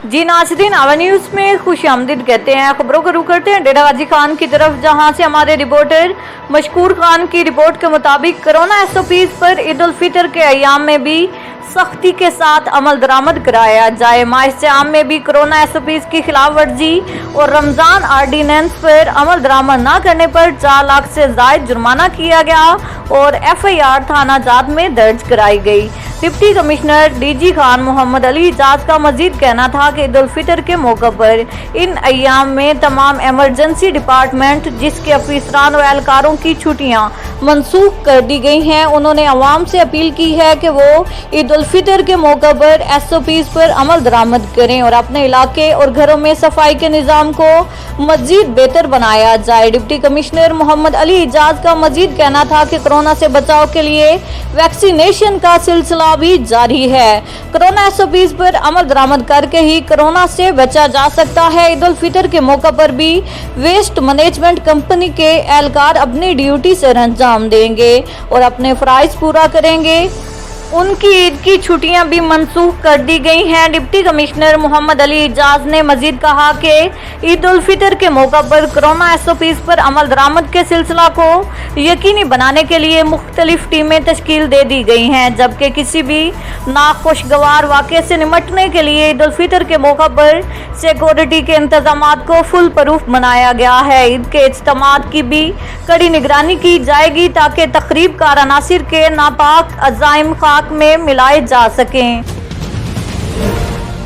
जी नाज़रीन, आवा न्यूज़ में खुश आमदीद कहते हैं। खबरों को रुख करते हैं डेरा गाजी खान की तरफ, जहां से हमारे रिपोर्टर मशकूर खान की रिपोर्ट के मुताबिक कोरोना एसओपीज पर ईद उल फितर के अयाम में भी सख्ती के साथ अमल दरामद कराया जाए। माह आम में भी कोरोना एसओपीज की खिलाफ वर्जी और रमजान आर्डीनेंस पर अमल दरामद न करने पर 4 लाख से जायद जुर्माना किया गया और एफआईआर थाना जात में दर्ज कराई गई। Deputy commissioner DG Khan Mohammad Ali Ijaz का मजीद कहना था कि ईद उल फितर के मौके पर इन अयाम में तमाम इमरजेंसी डिपार्टमेंट जिसके अफसरान व एहलकारों की छुट्टियां मनसूख कर दी गई हैं। उन्होंने अवाम से अपील की है कि वो ईद उल फितर के मौके पर एसओपीज पर अमल दरामद करें और अपने इलाके और घरों में सफाई के निज़ाम को मजीद बेहतर बनाया जाए। डिप्टी कमिश्नर मोहम्मद अली इजाज का मजीद कहना था कि कोरोना से बचाव के लिए वैक्सीनेशन का सिलसिला भी जारी है। कोरोना एसओपीज पर अमल दरामद करके ही कोरोना से बचा जा सकता है। ईद उल फितर के मौके पर भी वेस्ट मैनेजमेंट कंपनी के एहलकार अपनी ड्यूटी से अंजाम देंगे और अपने फराइज पूरा करेंगे। उनकी ईद की छुट्टियां भी मनसूख कर दी गई हैं। डिप्टी कमिश्नर मोहम्मद अली इजाज ने मजीद कहा कि ईद उल फितर के मौका पर कोरोना एसओपीज पर अमल दरामद के सिलसिला को यकीनी बनाने के लिए मुख्तलिफ टीमें तश्कील दे दी गई हैं, जबकि किसी भी नाखुशगवार वाक़े से निपटने के लिए ईद उल फितर के मौका पर सिक्योरिटी के इंतजामात को फुल प्रूफ बनाया गया है। ईद के इज्तिमात की भी कड़ी निगरानी की जाएगी ताकि तकरीब कार अनासिर के नापाक अज़ाइम खाक में मिलाए जा सकें।